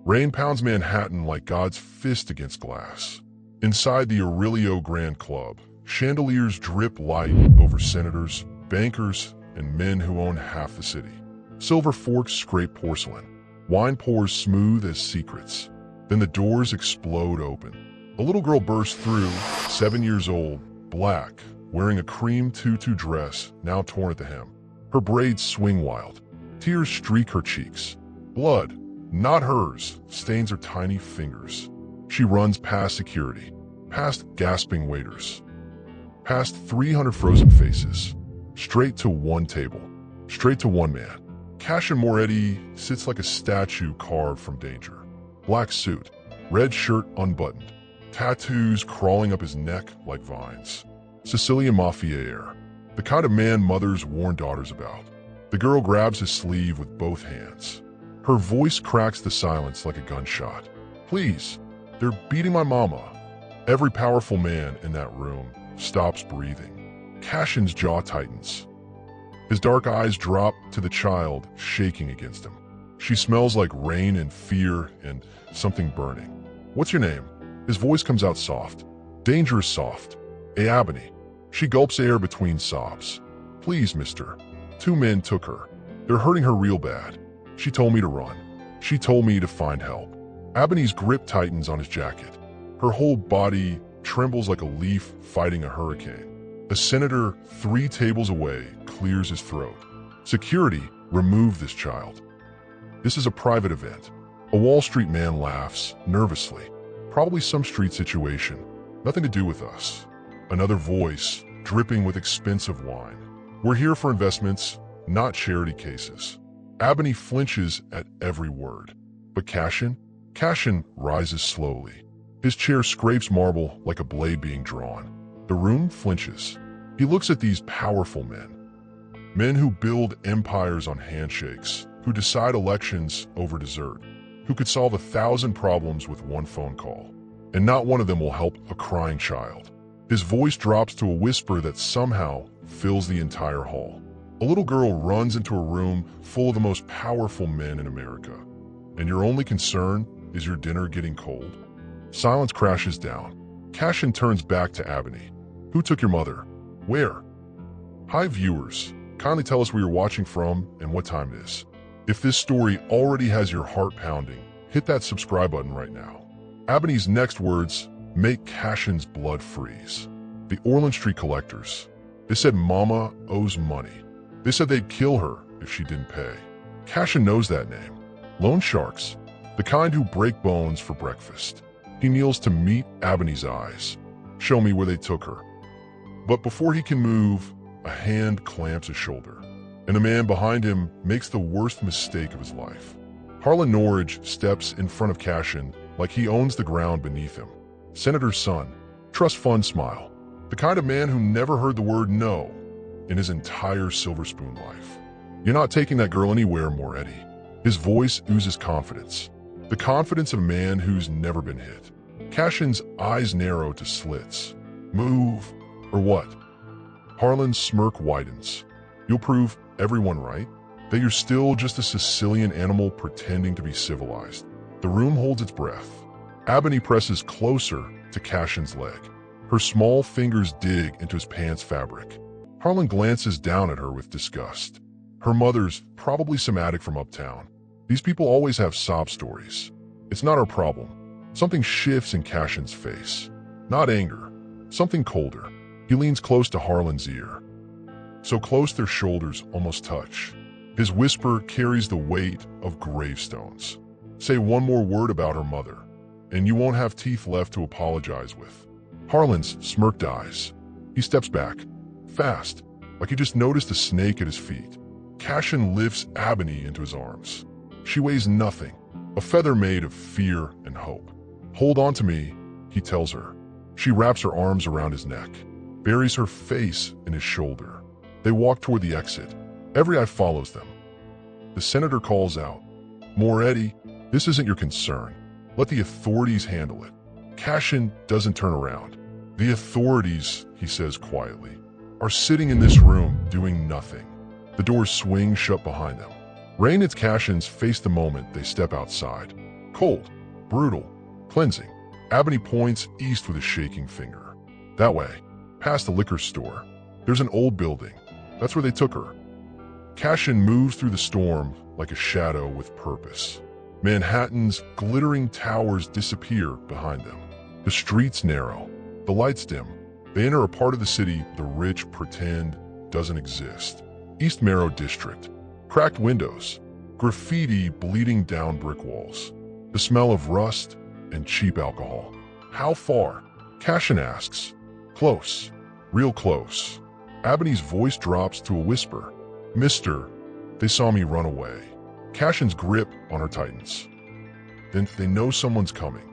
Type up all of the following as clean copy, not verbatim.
Rain pounds Manhattan like God's fist against glass. Inside the Aurelio Grand Club, chandeliers drip light over senators, bankers, and men who own half the city. Silver forks scrape porcelain. Wine pours smooth as secrets. Then the doors explode open. A little girl bursts through, 7 years old, black, wearing a cream tutu dress, now torn at the hem. Her braids swing wild. Tears streak her cheeks. Blood, not hers, stains her tiny fingers. She runs past security, past gasping waiters, past 300 frozen faces, straight to one table, straight to one man. Cashin Moretti sits like a statue carved from danger. Black suit, red shirt unbuttoned, tattoos crawling up his neck like vines. Sicilian Mafia air, the kind of man mothers warn daughters about. The girl grabs his sleeve with both hands. Her voice cracks the silence like a gunshot. Please, they're beating my mama. Every powerful man in that room stops breathing. Cashin's jaw tightens. His dark eyes drop to the child shaking against him. She smells like rain and fear and something burning. What's your name? His voice comes out soft. Dangerous soft. Ebony. She gulps air between sobs. Please, mister. 2 men took her. They're hurting her real bad. She told me to run. She told me to find help. Ebony's grip tightens on his jacket. Her whole body trembles like a leaf fighting a hurricane. A senator 3 tables away clears his throat. Security, remove this child. This is a private event. A Wall Street man laughs, nervously. Probably some street situation. Nothing to do with us. Another voice, dripping with expensive wine. We're here for investments, not charity cases. Ebony flinches at every word. But Cashin rises slowly. His chair scrapes marble like a blade being drawn. The room flinches. He looks at these powerful men. Men who build empires on handshakes, who decide elections over dessert, who could solve 1,000 problems with one phone call. And not one of them will help a crying child. His voice drops to a whisper that somehow fills the entire hall. A little girl runs into a room full of the most powerful men in America. And your only concern is your dinner getting cold? Silence crashes down. Cashin turns back to Ebony. Who took your mother? Where? Hi viewers, kindly tell us where you're watching from and what time it is. If this story already has your heart pounding, hit that subscribe button right now. Ebony's next words make Cashin's blood freeze. The Orland Street collectors. They said Mama owes money. They said they'd kill her if she didn't pay. Cashin knows that name. Loan sharks. The kind who break bones for breakfast. He kneels to meet Ebony's eyes. Show me where they took her. But before he can move, a hand clamps his shoulder. And the man behind him makes the worst mistake of his life. Harlan Norridge steps in front of Cashin like he owns the ground beneath him. Senator's son, trust fund smile. The kind of man who never heard the word no in his entire Silver Spoon life. You're not taking that girl anywhere, Moretti. His voice oozes confidence. The confidence of a man who's never been hit. Cashin's eyes narrow to slits. Move, or what? Harlan's smirk widens. You'll prove everyone right? That you're still just a Sicilian animal pretending to be civilized. The room holds its breath. Ebony presses closer to Cashin's leg. Her small fingers dig into his pants fabric. Harlan glances down at her with disgust. Her mother's probably some addict from uptown. These people always have sob stories. It's not our problem. Something shifts in Cashin's face. Not anger. Something colder. He leans close to Harlan's ear. So close their shoulders almost touch. His whisper carries the weight of gravestones. Say one more word about her mother, and you won't have teeth left to apologize with. Harlan's smirk dies. He steps back, fast, like he just noticed a snake at his feet. Cashin lifts Ebony into his arms. She weighs nothing, a feather made of fear and hope. Hold on to me, he tells her. She wraps her arms around his neck, buries her face in his shoulder. They walk toward the exit. Every eye follows them. The senator calls out, Moretti, this isn't your concern. Let the authorities handle it. Cashin doesn't turn around. The authorities, he says quietly, are sitting in this room doing nothing. The doors swing shut behind them. Rain and Cashin's face the moment they step outside. Cold, brutal, cleansing. Abney points east with a shaking finger. That way, past the liquor store. There's an old building. That's where they took her. Cashin moves through the storm like a shadow with purpose. Manhattan's glittering towers disappear behind them. The streets narrow. The lights dim. They enter a part of the city the rich pretend doesn't exist. East Marrow District. Cracked windows. Graffiti bleeding down brick walls. The smell of rust and cheap alcohol. How far? Cashin asks. Close. Real close. Abney's voice drops to a whisper. Mister, they saw me run away. Cashin's grip on her tightens. Then they know someone's coming.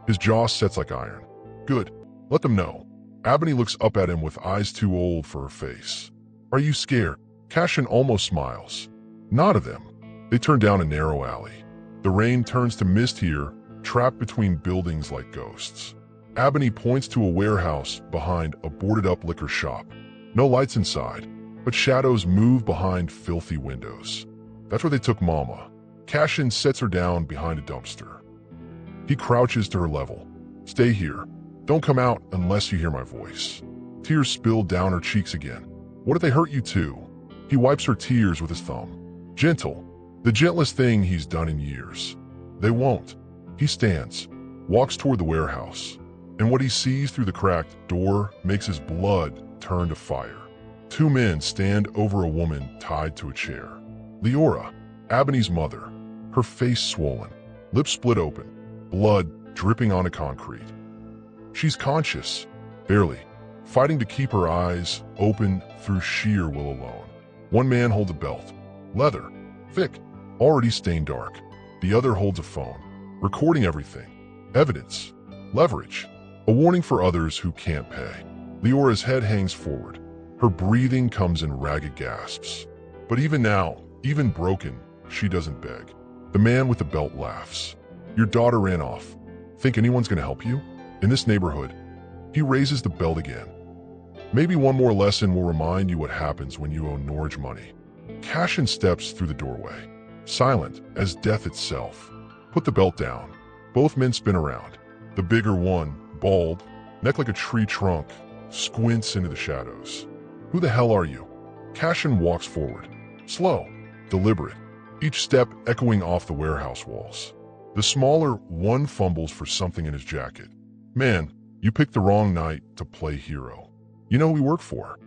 His jaw sets like iron. Good. Let them know. Abney looks up at him with eyes too old for her face. Are you scared? Cashin almost smiles. Not of them. They turn down a narrow alley. The rain turns to mist here, trapped between buildings like ghosts. Abney points to a warehouse behind a boarded-up liquor shop. No lights inside, but shadows move behind filthy windows. That's where they took Mama. Cashin sets her down behind a dumpster. He crouches to her level. Stay here. Don't come out unless you hear my voice. Tears spill down her cheeks again. What if they hurt you too? He wipes her tears with his thumb. Gentle. The gentlest thing he's done in years. They won't. He stands, walks toward the warehouse, and what he sees through the cracked door makes his blood turn to fire. Two men stand over a woman tied to a chair. Leora, Abney's mother, her face swollen, lips split open, blood dripping onto concrete. She's conscious, barely, fighting to keep her eyes open through sheer will alone. One man holds a belt, leather, thick, already stained dark. The other holds a phone, recording everything. Evidence, leverage, a warning for others who can't pay. Leora's head hangs forward. Her breathing comes in ragged gasps. But even now, even broken, she doesn't beg. The man with the belt laughs. Your daughter ran off. Think anyone's gonna help you? In this neighborhood. He raises the belt again. Maybe one more lesson will remind you what happens when you owe Norge money. Cashin steps through the doorway, silent as death itself. Put the belt down. Both men spin around. The bigger one, bald, neck like a tree trunk, squints into the shadows. Who the hell are you? Cashin walks forward. Slow, deliberate, each step echoing off the warehouse walls. The smaller one fumbles for something in his jacket. Man, you picked the wrong night to play hero. You know who we work for?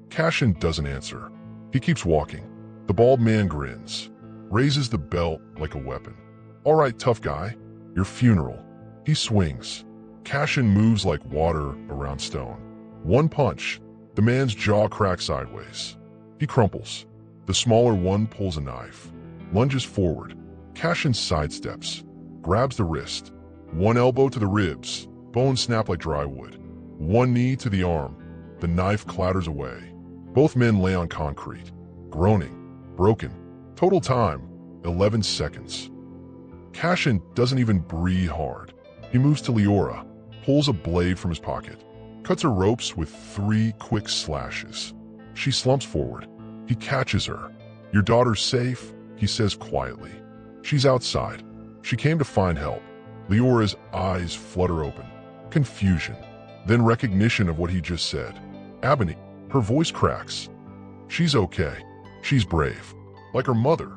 Cashin doesn't answer. He keeps walking. The bald man grins, raises the belt like a weapon. All right, tough guy, your funeral. He swings. Cashin moves like water around stone. One punch, the man's jaw cracks sideways. He crumples. The smaller one pulls a knife, lunges forward. Cashin sidesteps, grabs the wrist. One elbow to the ribs, bones snap like dry wood. One knee to the arm, the knife clatters away. Both men lay on concrete, groaning, broken. Total time, 11 seconds. Cashin doesn't even breathe hard. He moves to Leora, pulls a blade from his pocket, cuts her ropes with 3 quick slashes. She slumps forward. He catches her. Your daughter's safe, he says quietly. She's outside. She came to find help. Leora's eyes flutter open. Confusion, then recognition of what he just said. Abney, her voice cracks. She's okay. She's brave. Like her mother.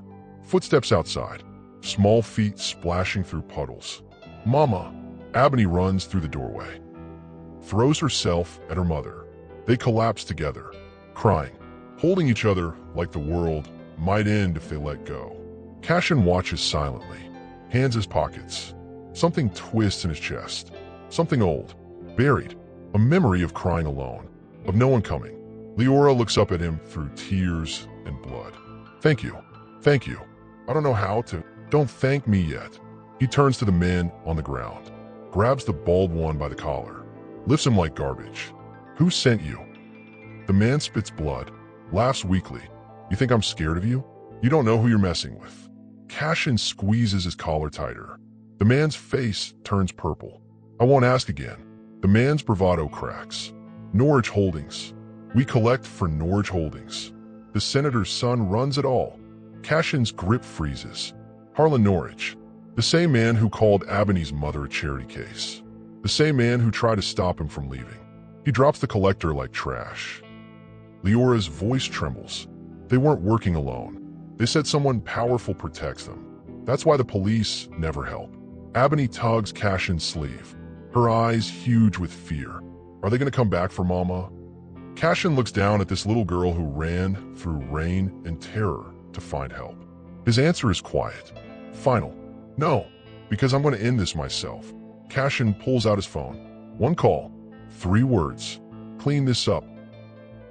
Footsteps outside. Small feet splashing through puddles. Mama. Abney runs through the doorway. Throws herself at her mother. They collapse together, crying, holding each other like the world might end if they let go. Cashin watches silently, hands his pockets. Something twists in his chest. Something old, buried. A memory of crying alone, of no one coming. Leora looks up at him through tears and blood. Thank you. Thank you. I don't know how to. Don't thank me yet. He turns to the man on the ground, grabs the bald one by the collar, lifts him like garbage. Who sent you? The man spits blood, laughs weakly. You think I'm scared of you? You don't know who you're messing with. Cashin squeezes his collar tighter. The man's face turns purple. I won't ask again. The man's bravado cracks. Norwich Holdings. We collect for Norwich Holdings. The senator's son runs it all. Cashin's grip freezes. Harlan Norwich. The same man who called Abney's mother a charity case. The same man who tried to stop him from leaving. He drops the collector like trash. Leora's voice trembles. They weren't working alone. They said someone powerful protects them. That's why the police never help. Abney tugs Cashin's sleeve, her eyes huge with fear. Are they going to come back for Mama? Cashin looks down at this little girl who ran through rain and terror to find help. His answer is quiet, final. No, because I'm going to end this myself. Cashin pulls out his phone. One call, 3 words. Clean this up.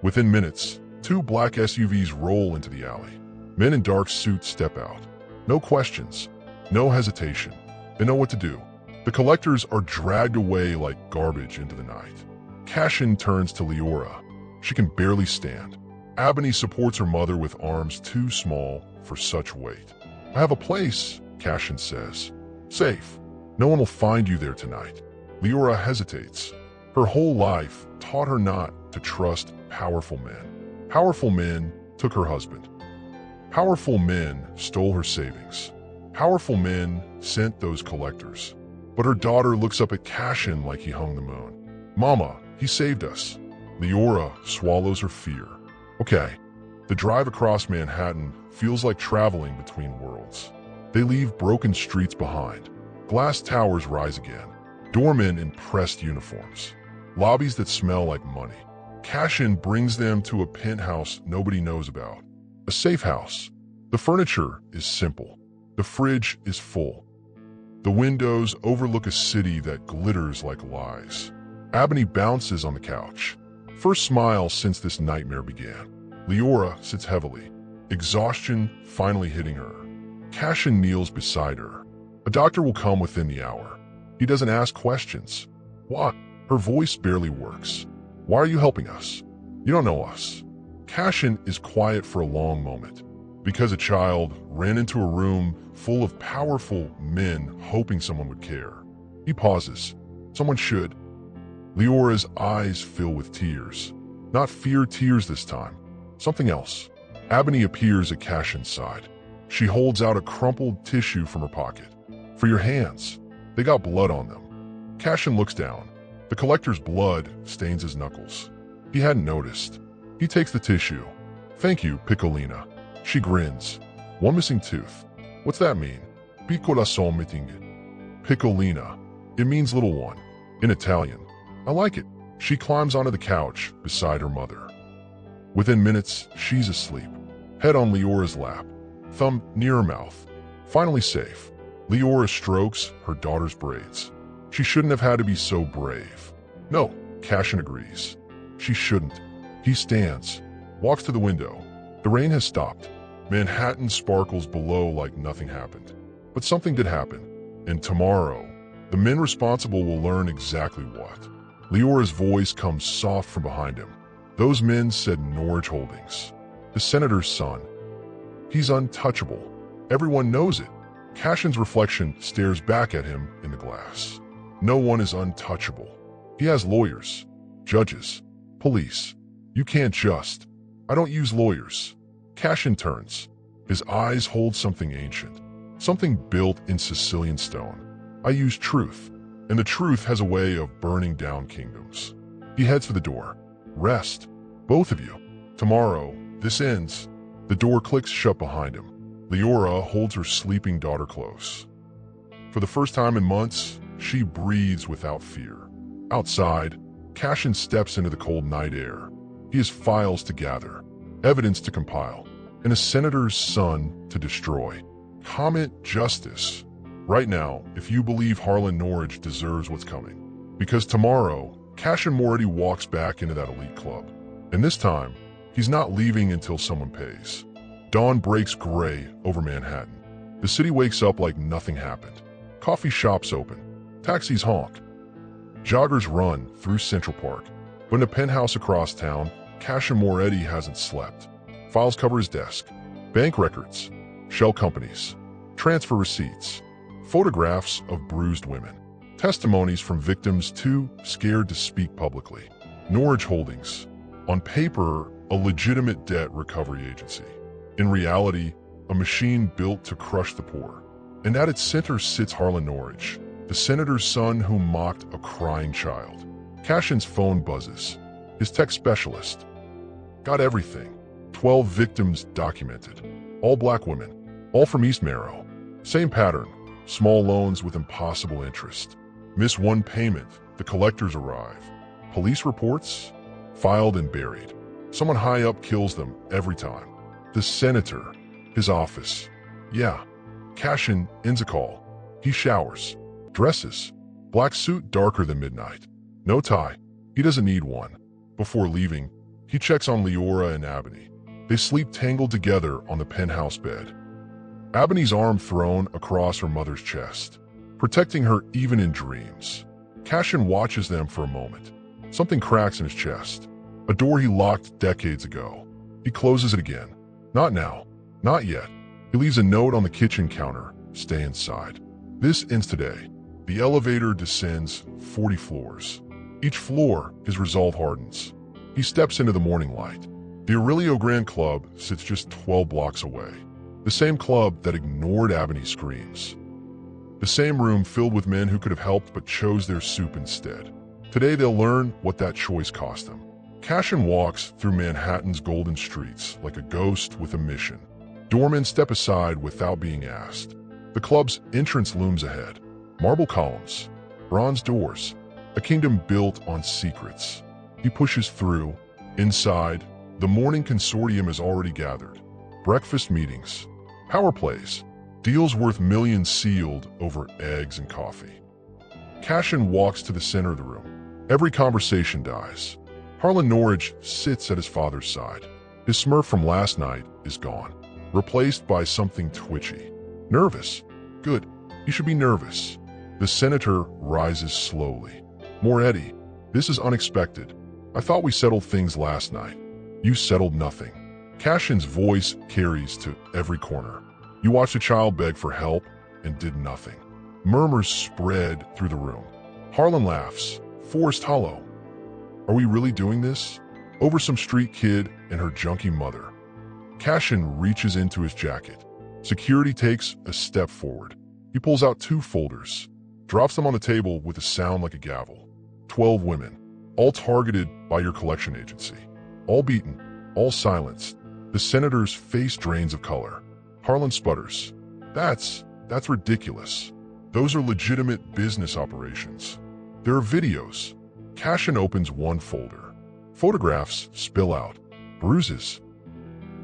Within minutes, 2 black SUVs roll into the alley. Men in dark suits step out. No questions, no hesitation. They know what to do. The collectors are dragged away like garbage into the night. Cashin turns to Leora. She can barely stand. Abney supports her mother with arms too small for such weight. I have a place, Cashin says. Safe. No one will find you there tonight. Leora hesitates. Her whole life taught her not to trust powerful men. Powerful men took her husband. Powerful men stole her savings. Powerful men sent those collectors. But her daughter looks up at Cashin like he hung the moon. Mama, he saved us. Leora swallows her fear. Okay, the drive across Manhattan feels like traveling between worlds. They leave broken streets behind. Glass towers rise again. Doormen in pressed uniforms. Lobbies that smell like money. Cashin brings them to a penthouse nobody knows about. A safe house. The furniture is simple. The fridge is full. The windows overlook a city that glitters like lies. Abney bounces on the couch. First smile since this nightmare began. Leora sits heavily, exhaustion finally hitting her. Cashin kneels beside her. A doctor will come within the hour. He doesn't ask questions. What? Her voice barely works. Why are you helping us? You don't know us. Cashin is quiet for a long moment. Because a child ran into a room full of powerful men hoping someone would care. He pauses. Someone should. Leora's eyes fill with tears. Not fear tears this time. Something else. Abney appears at Cashin's side. She holds out a crumpled tissue from her pocket. For your hands. They got blood on them. Cashin looks down. The collector's blood stains his knuckles. He hadn't noticed. He takes the tissue. Thank you, Piccolina. She grins. One missing tooth. What's that mean? Piccola son meeting. Piccolina. It means little one. In Italian. I like it. She climbs onto the couch beside her mother. Within minutes, she's asleep. Head on Leora's lap. Thumb near her mouth. Finally safe. Leora strokes her daughter's braids. She shouldn't have had to be so brave. No, Cashin agrees. She shouldn't. He stands. Walks to the window. The rain has stopped. Manhattan sparkles below like nothing happened. But something did happen. And tomorrow, the men responsible will learn exactly what. Leora's voice comes soft from behind him. Those men said Norwich Holdings. The senator's son. He's untouchable. Everyone knows it. Cashin's reflection stares back at him in the glass. No one is untouchable. He has lawyers, judges, police. You can't just. I don't use lawyers. Cashin turns. His eyes hold something ancient, something built in Sicilian stone. I use truth, and the truth has a way of burning down kingdoms. He heads for the door. Rest, both of you. Tomorrow, this ends. The door clicks shut behind him. Leora holds her sleeping daughter close. For the first time in months, she breathes without fear. Outside, Cashin steps into the cold night air. He has files to gather, evidence to compile, and a senator's son to destroy. Comment justice. Right now, if you believe Harlan Norwich deserves what's coming. Because tomorrow, Cashin Moretti walks back into that elite club. And this time, he's not leaving until someone pays. Dawn breaks gray over Manhattan. The city wakes up like nothing happened. Coffee shops open. Taxis honk. Joggers run through Central Park. But in a penthouse across town, Cashin Moretti hasn't slept. Files cover his desk. Bank records. Shell companies. Transfer receipts. Photographs of bruised women. Testimonies from victims too scared to speak publicly. Norwich Holdings. On paper, a legitimate debt recovery agency. In reality, a machine built to crush the poor. And at its center sits Harlan Norwich, the senator's son who mocked a crying child. Cashin's phone buzzes. His tech specialist. Got everything. 12 victims documented. All black women. All from East Marrow. Same pattern. Small loans with impossible interest. Miss one payment. The collectors arrive. Police reports? Filed and buried. Someone high up kills them every time. The senator. His office. Yeah. Cashin ends a call. He showers. Dresses. Black suit darker than midnight. No tie. He doesn't need one. Before leaving, he checks on Leora and Ebony. They sleep tangled together on the penthouse bed. Ebony's arm thrown across her mother's chest, protecting her even in dreams. Cashin watches them for a moment. Something cracks in his chest. A door he locked decades ago. He closes it again. Not now. Not yet. He leaves a note on the kitchen counter. Stay inside. This ends today. The elevator descends 40 floors. Each floor, his resolve hardens. He steps into the morning light. The Aurelio Grand Club sits just 12 blocks away. The same club that ignored Ebony's screams. The same room filled with men who could have helped but chose their soup instead. Today they'll learn what that choice cost them. Cashin walks through Manhattan's golden streets like a ghost with a mission. Doormen step aside without being asked. The club's entrance looms ahead. Marble columns, bronze doors, a kingdom built on secrets. He pushes through. Inside, the morning consortium is already gathered. Breakfast meetings, power plays, deals worth millions sealed over eggs and coffee. Cashin walks to the center of the room. Every conversation dies. Harlan Norwich sits at his father's side. His smurf from last night is gone, replaced by something twitchy. Nervous. Good. He should be nervous. The senator rises slowly. Moretti, this is unexpected. I thought we settled things last night. You settled nothing. Cashin's voice carries to every corner. You watched a child beg for help and did nothing. Murmurs spread through the room. Harlan laughs, forced hollow. Are we really doing this? Over some street kid and her junkie mother. Cashin reaches into his jacket. Security takes a step forward. He pulls out 2 folders, drops them on the table with a sound like a gavel. 12 women, all targeted by your collection agency. All beaten, all silenced. The senator's face drains of color. Harlan sputters. That's ridiculous. Those are legitimate business operations. There are videos. Cashin opens one folder. Photographs spill out. Bruises.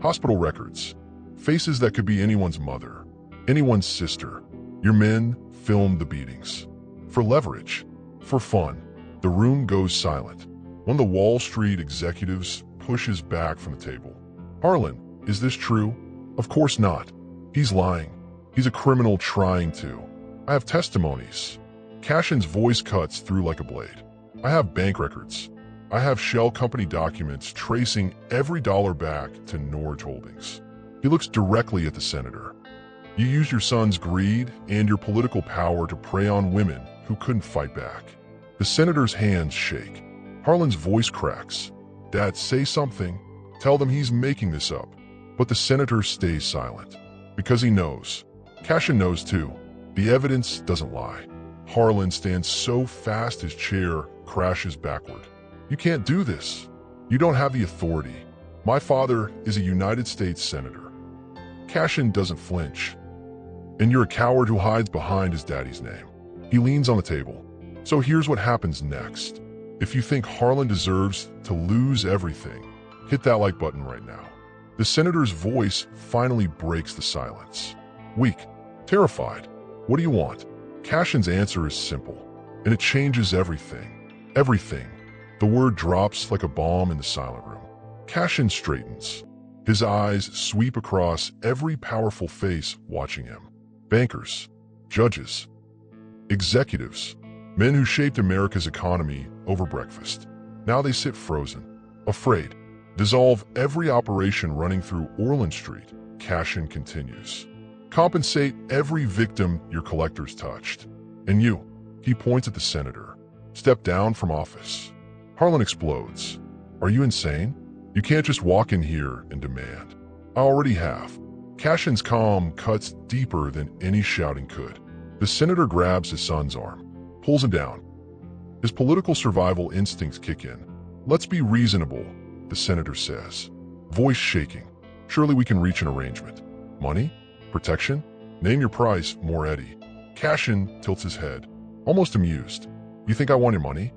Hospital records. Faces that could be anyone's mother, anyone's sister. Your men filmed the beatings. For leverage. For fun. The room goes silent. One of the Wall Street executives pushes back from the table. Harlan, is this true? Of course not. He's lying. He's a criminal trying to. I have testimonies. Cashin's voice cuts through like a blade. I have bank records. I have shell company documents tracing every dollar back to Norwich Holdings. He looks directly at the senator. You used your son's greed and your political power to prey on women who couldn't fight back. The senator's hands shake. Harlan's voice cracks. Dad, say something. Tell them he's making this up. But the senator stays silent. Because he knows. Cashin knows too. The evidence doesn't lie. Harlan stands so fast his chair crashes backward. You can't do this. You don't have the authority. My father is a United States senator. Cashin doesn't flinch. And you're a coward who hides behind his daddy's name. He leans on the table. So here's what happens next. If you think Harlan deserves to lose everything, hit that like button right now. The senator's voice finally breaks the silence. Weak, terrified. What do you want? Cashin's answer is simple, and it changes everything. Everything. The word drops like a bomb in the silent room. Cashin straightens. His eyes sweep across every powerful face watching him. Bankers, judges, executives, men who shaped America's economy over breakfast. Now they sit frozen, afraid. Dissolve every operation running through Orland Street, Cashin continues. Compensate every victim your collectors touched. And you, he points at the senator, step down from office. Harlan explodes. Are you insane? You can't just walk in here and demand. I already have. Cashin's calm cuts deeper than any shouting could. The senator grabs his son's arm, pulls him down. His political survival instincts kick in. "Let's be reasonable," the senator says, voice shaking. "Surely we can reach an arrangement. Money? Protection? Name your price, Moretti." Cashin tilts his head, almost amused. "You think I want your money?"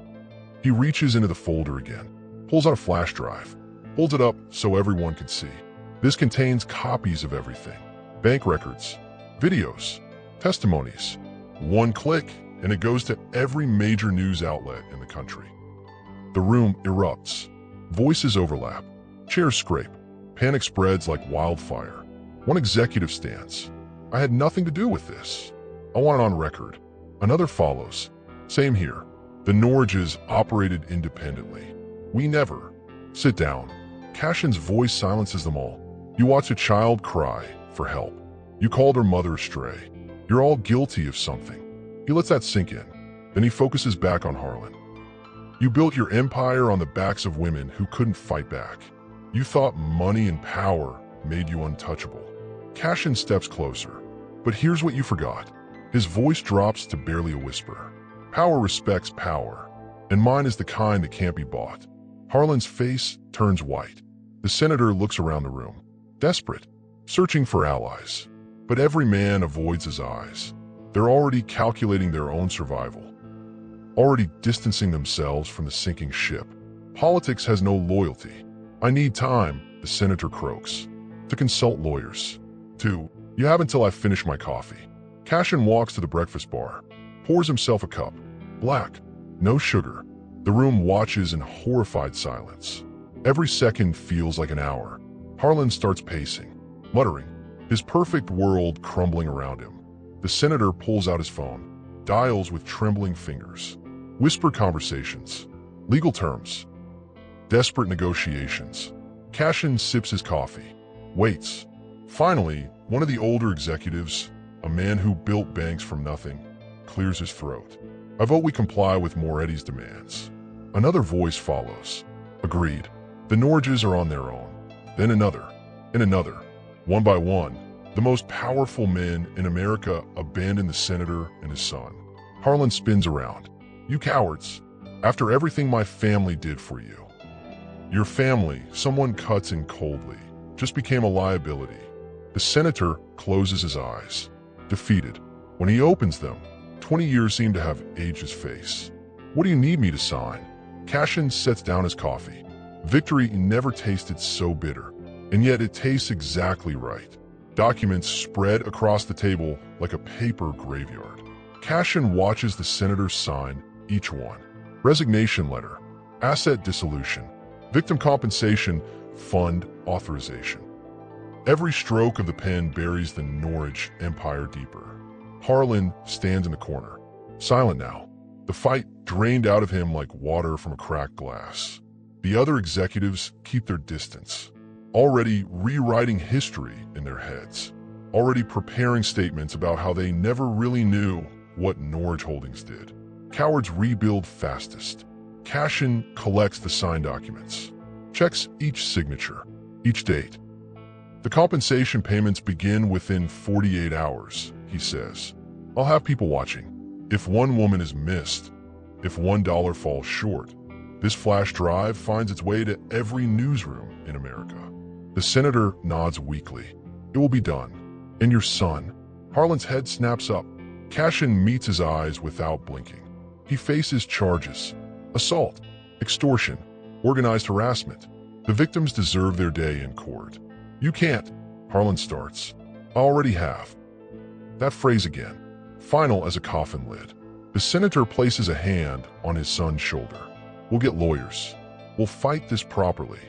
He reaches into the folder again, pulls out a flash drive, holds it up so everyone can see. This contains copies of everything. Bank records, videos, testimonies. One click, and it goes to every major news outlet in the country. The room erupts. Voices overlap. Chairs scrape. Panic spreads like wildfire. One executive stands. "I had nothing to do with this. I want it on record." Another follows. "Same here. The Norridges operated independently. We never." "Sit down." Cashin's voice silences them all. "You watched a child cry for help. You called her mother astray. You're all guilty of something." He lets that sink in. Then he focuses back on Harlan. "You built your empire on the backs of women who couldn't fight back. You thought money and power made you untouchable." Cashin steps closer. "But here's what you forgot." His voice drops to barely a whisper. "Power respects power, and mine is the kind that can't be bought." Harlan's face turns white. The senator looks around the room, desperate, searching for allies. But every man avoids his eyes. They're already calculating their own survival, already distancing themselves from the sinking ship. Politics has no loyalty. "I need time," the senator croaks, "to consult lawyers. 2. You have until I finish my coffee." Cashin walks to the breakfast bar, pours himself a cup. Black, no sugar. The room watches in horrified silence. Every second feels like an hour. Harlan starts pacing, muttering, his perfect world crumbling around him. The senator pulls out his phone, dials with trembling fingers. Whispered conversations, legal terms, desperate negotiations. Cashin sips his coffee, waits. Finally, one of the older executives, a man who built banks from nothing, clears his throat. "I vote we comply with Moretti's demands." Another voice follows. "Agreed." The Norridges are on their own. Then another, and another. One by one, the most powerful men in America abandon the senator and his son. Harlan spins around. "You cowards, after everything my family did for you." "Your family," someone cuts in coldly, "just became a liability." The senator closes his eyes, defeated. When he opens them, 20 years seem to have aged his face. "What do you need me to sign?" Cashin sets down his coffee. Victory never tasted so bitter, and yet it tastes exactly right. Documents spread across the table like a paper graveyard. Cashin watches the senator sign each one. Resignation letter, asset dissolution, victim compensation, fund authorization. Every stroke of the pen buries the Norridge empire deeper. Harlan stands in the corner, silent now, the fight drained out of him like water from a cracked glass. The other executives keep their distance, already rewriting history in their heads, already preparing statements about how they never really knew what Norridge Holdings did. Cowards rebuild fastest. Cashin collects the signed documents, checks each signature, each date. "The compensation payments begin within 48 hours, he says. "I'll have people watching. If one woman is missed, if $1 falls short, this flash drive finds its way to every newsroom in America." The senator nods weakly. "It will be done. And your son?" Harlan's head snaps up. Cashin meets his eyes without blinking. He faces charges: assault, extortion, organized harassment. The victims deserve their day in court. "You can't," Harlan starts. "I already have." That phrase again, final as a coffin lid. The senator places a hand on his son's shoulder. "We'll get lawyers. We'll fight this properly.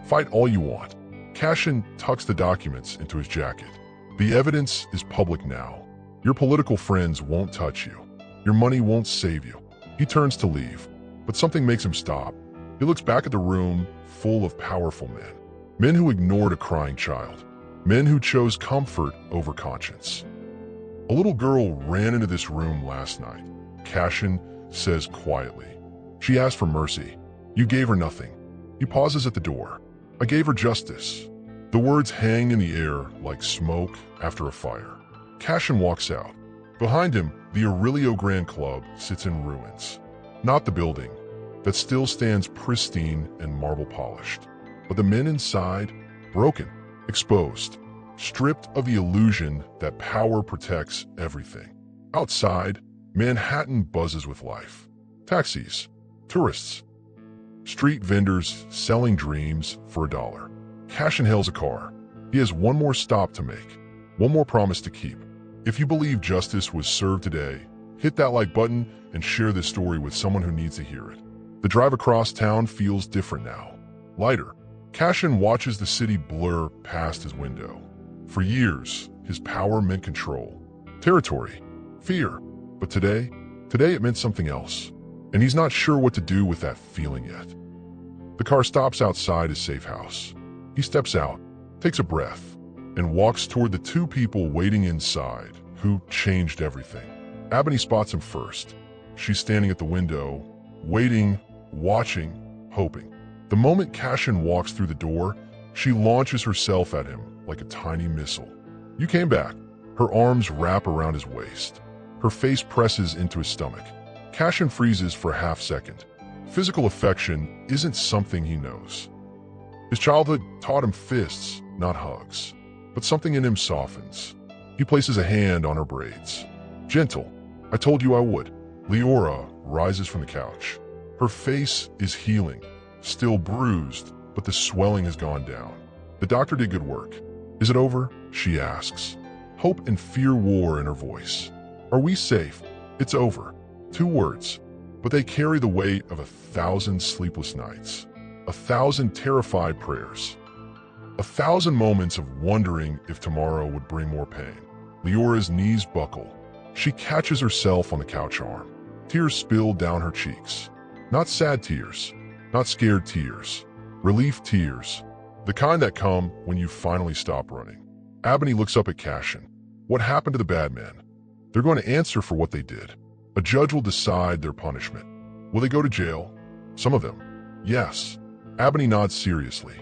Fight all you want." Cashin tucks the documents into his jacket. "The evidence is public now. Your political friends won't touch you. Your money won't save you." He turns to leave, but something makes him stop. He looks back at the room full of powerful men. Men who ignored a crying child. Men who chose comfort over conscience. "A little girl ran into this room last night," Cashin says quietly. "She asked for mercy. You gave her nothing." He pauses at the door. "I gave her justice. The words hang in the air like smoke after a fire. Cashin walks out. Behind him, the Aurelio Grand Club sits in ruins. Not the building, that still stands pristine and marble polished, but the men inside, broken, exposed, stripped of the illusion that power protects everything. Outside, Manhattan buzzes with life. Taxis, tourists, street vendors selling dreams for $1. Cashin hails a car. He has one more stop to make, one more promise to keep. If you believe justice was served today, hit that like button and share this story with someone who needs to hear it. The drive across town feels different now, lighter. Cashin watches the city blur past his window. For years, his power meant control, territory, fear. But today it meant something else. And he's not sure what to do with that feeling yet. The car stops outside his safe house. He steps out, takes a breath, and walks toward the two people waiting inside who changed everything. Ebony spots him first. She's standing at the window, waiting, watching, hoping. The moment Cashin walks through the door, she launches herself at him like a tiny missile. You came back. Her arms wrap around his waist. Her face presses into his stomach. Cashin freezes for a half-second. Physical affection isn't something he knows. His childhood taught him fists, not hugs. But something in him softens. He places a hand on her braids. Gentle. I told you I would. Leora rises from the couch. Her face is healing, still bruised, but the swelling has gone down. The doctor did good work. Is it over? She asks. Hope and fear war in her voice. Are we safe? It's over. 2 words, but they carry the weight of 1,000 sleepless nights, 1,000 terrified prayers, 1,000 moments of wondering if tomorrow would bring more pain. Leora's knees buckle. She catches herself on the couch arm. Tears spill down her cheeks. Not sad tears, not scared tears, relief tears, the kind that come when you finally stop running. Ebony looks up at Cashin. What happened to the bad men? They're going to answer for what they did. A judge will decide their punishment. Will they go to jail? Some of them. Yes. Ebony nods seriously,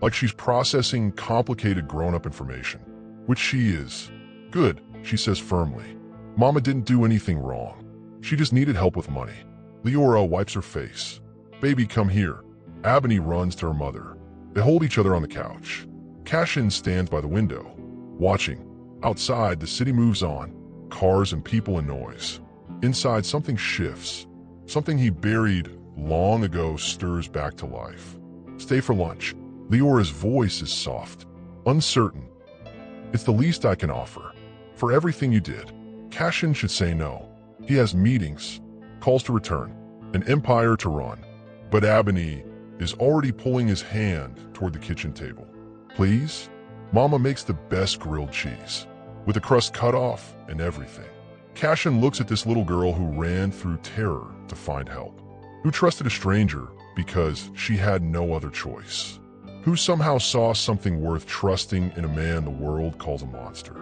like she's processing complicated grown-up information, which she is. Good, she says firmly. Mama didn't do anything wrong. She just needed help with money. Leora wipes her face. Baby, come here. Ebony runs to her mother. They hold each other on the couch. Cashin stands by the window, watching. Outside, the city moves on. Cars and people and noise. Inside, something shifts. Something he buried long ago stirs back to life. Stay for lunch. Leora's voice is soft, uncertain. It's the least I can offer. For everything you did. Cashin should say no. He has meetings, calls to return, an empire to run. But Ebony is already pulling his hand toward the kitchen table. Please? Mama makes the best grilled cheese, with the crust cut off and everything. Cashin looks at this little girl who ran through terror to find help, who trusted a stranger because she had no other choice, who somehow saw something worth trusting in a man the world calls a monster.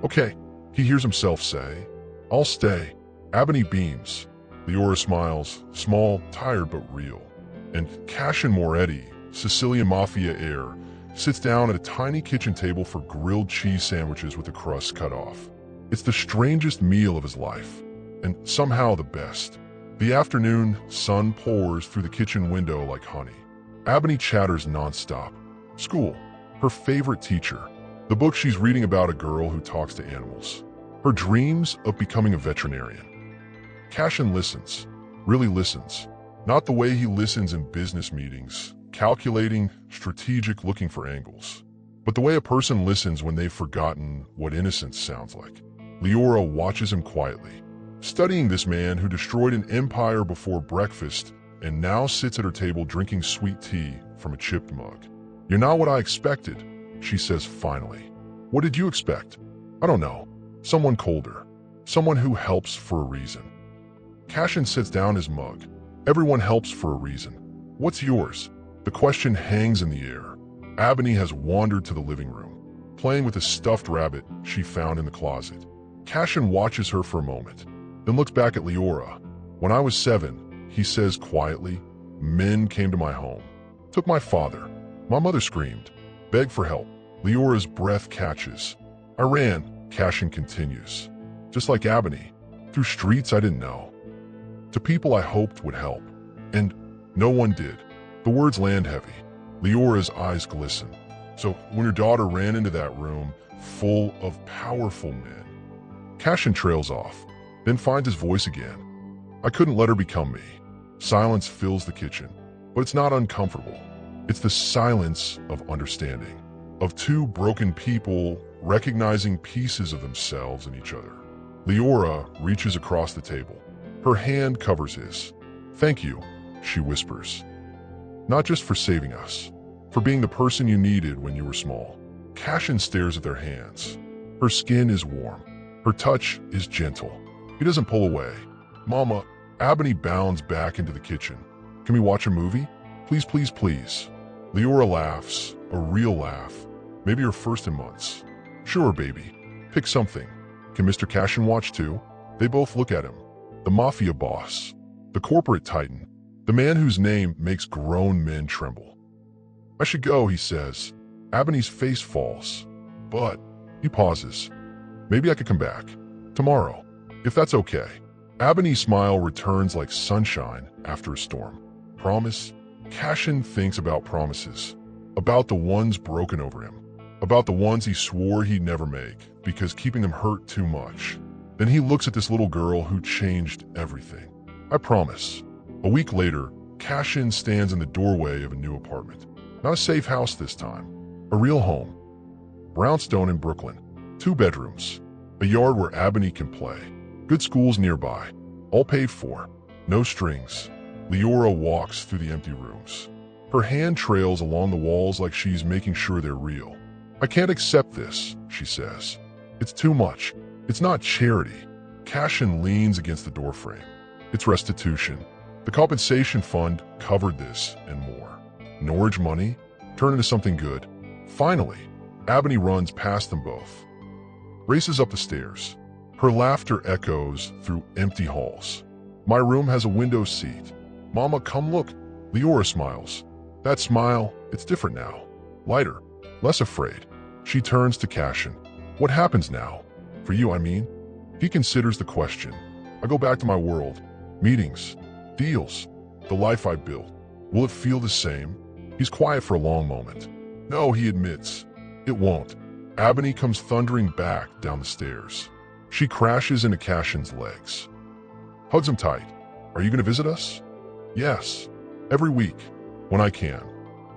Okay, he hears himself say, I'll stay. Ebony beams. Leora smiles, small, tired but real. And Cashin Moretti, Sicilian Mafia heir, sits down at a tiny kitchen table for grilled cheese sandwiches with the crust cut off. It's the strangest meal of his life, and somehow the best. The afternoon sun pours through the kitchen window like honey. Ebony chatters nonstop. School, her favorite teacher, the book she's reading about a girl who talks to animals, her dreams of becoming a veterinarian. Cashin listens, really listens, not the way he listens in business meetings, calculating, strategic, looking for angles, but the way a person listens when they've forgotten what innocence sounds like. Leora watches him quietly, studying this man who destroyed an empire before breakfast and now sits at her table drinking sweet tea from a chipped mug. You're not what I expected, she says finally. What did you expect? I don't know. Someone colder. Someone who helps for a reason. Cashin sets down his mug. Everyone helps for a reason. What's yours? The question hangs in the air. Ebony has wandered to the living room, playing with a stuffed rabbit she found in the closet. Cashin watches her for a moment, then looks back at Leora. When I was 7, he says quietly, men came to my home, took my father. My mother screamed. Beg for help. Leora's breath catches. I ran, Cashin continues. Just like Ebony, through streets I didn't know. To people I hoped would help. And no one did. The words land heavy. Leora's eyes glisten. So when your daughter ran into that room full of powerful men, Cashin trails off, then finds his voice again. I couldn't let her become me. Silence fills the kitchen, but it's not uncomfortable. It's the silence of understanding, of two broken people recognizing pieces of themselves in each other. Leora reaches across the table. Her hand covers his. Thank you, she whispers. Not just for saving us, for being the person you needed when you were small. Cashin stares at their hands. Her skin is warm. Her touch is gentle. He doesn't pull away. Mama, Ebony bounds back into the kitchen. Can we watch a movie? Please, please, please. Leora laughs, a real laugh. Maybe her first in months. Sure, baby. Pick something. Can Mr. Cashin watch too? They both look at him. The mafia boss. The corporate titan. The man whose name makes grown men tremble. I should go, he says. Ebony's face falls. But he pauses. Maybe I could come back. Tomorrow. If that's okay. Ebony's smile returns like sunshine after a storm. Promise? Cashin thinks about promises. About the ones broken over him. About the ones he swore he'd never make because keeping them hurt too much. Then he looks at this little girl who changed everything. I promise. A week later, Cashin stands in the doorway of a new apartment. Not a safe house this time. A real home. Brownstone in Brooklyn. 2 bedrooms. A yard where Ebony can play. Good schools nearby. All paid for. No strings. Leora walks through the empty rooms. Her hand trails along the walls like she's making sure they're real. I can't accept this, she says. It's too much. It's not charity. Cashin leans against the doorframe. It's restitution. The compensation fund covered this and more. Norwich money? Turn into something good. Finally, Ebony runs past them both. Races up the stairs. Her laughter echoes through empty halls. My room has a window seat. Mama, come look. Leora smiles. That smile, it's different now. Lighter, less afraid. She turns to Cashin. What happens now? For you, I mean? He considers the question. I go back to my world. Meetings. Deals. The life I built. Will it feel the same? He's quiet for a long moment. No, he admits. It won't. Ebony comes thundering back down the stairs. She crashes into Cashin's legs. Hugs him tight. Are you going to visit us? Yes. Every week. When I can.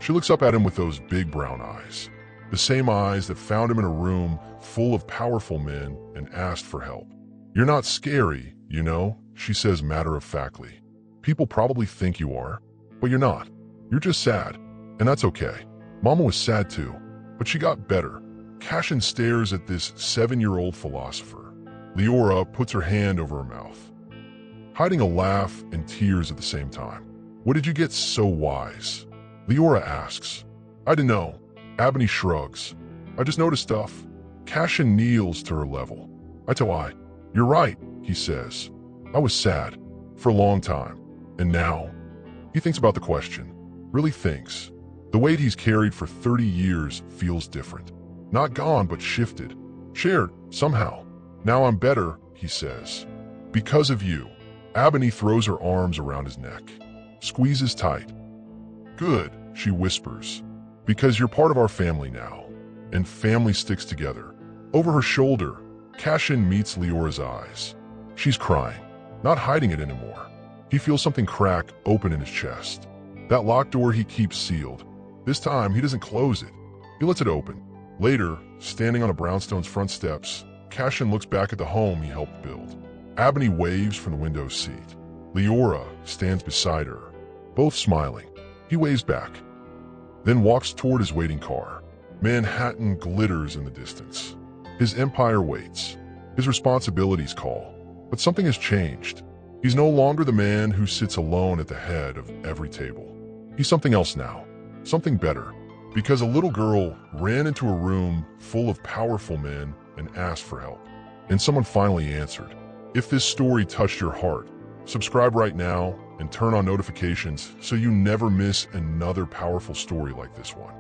She looks up at him with those big brown eyes. The same eyes that found him in a room full of powerful men and asked for help. You're not scary, you know, she says matter-of-factly. People probably think you are, but you're not. You're just sad, and that's okay. Mama was sad too, but she got better. Cashin stares at this 7-year-old philosopher. Leora puts her hand over her mouth, hiding a laugh and tears at the same time. What did you get so wise? Leora asks. I don't know. Ebony shrugs. I just noticed stuff. Cashin kneels to her level. You're right, he says. I was sad. For a long time. And now? He thinks about the question. Really thinks. The weight he's carried for 30 years feels different. Not gone, but shifted. Shared, somehow. Now I'm better, he says. Because of you. Ebony throws her arms around his neck. Squeezes tight. Good, she whispers. Because you're part of our family now. And family sticks together. Over her shoulder, Cashin meets Leora's eyes. She's crying, not hiding it anymore. He feels something crack open in his chest. That locked door he keeps sealed. This time, he doesn't close it. He lets it open. Later, standing on a brownstone's front steps, Cashin looks back at the home he helped build. Ebony waves from the window seat. Leora stands beside her, both smiling. He waves back, then walks toward his waiting car. Manhattan glitters in the distance. His empire waits. His responsibilities call. But something has changed. He's no longer the man who sits alone at the head of every table. He's something else now. Something better. Because a little girl ran into a room full of powerful men and asked for help. And someone finally answered. If this story touched your heart, subscribe right now and turn on notifications so you never miss another powerful story like this one.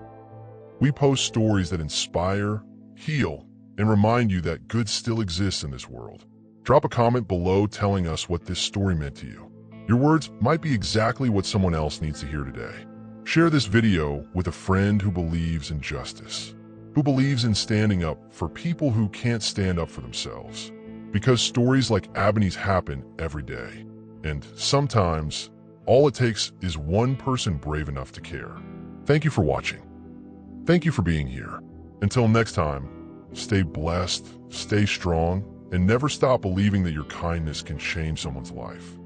We post stories that inspire, heal, and remind you that good still exists in this world. Drop a comment below telling us what this story meant to you. Your words might be exactly what someone else needs to hear today. Share this video with a friend who believes in justice, who believes in standing up for people who can't stand up for themselves. Because stories like Ebony's happen every day. And sometimes, all it takes is one person brave enough to care. Thank you for watching. Thank you for being here. Until next time, stay blessed, stay strong, and never stop believing that your kindness can change someone's life.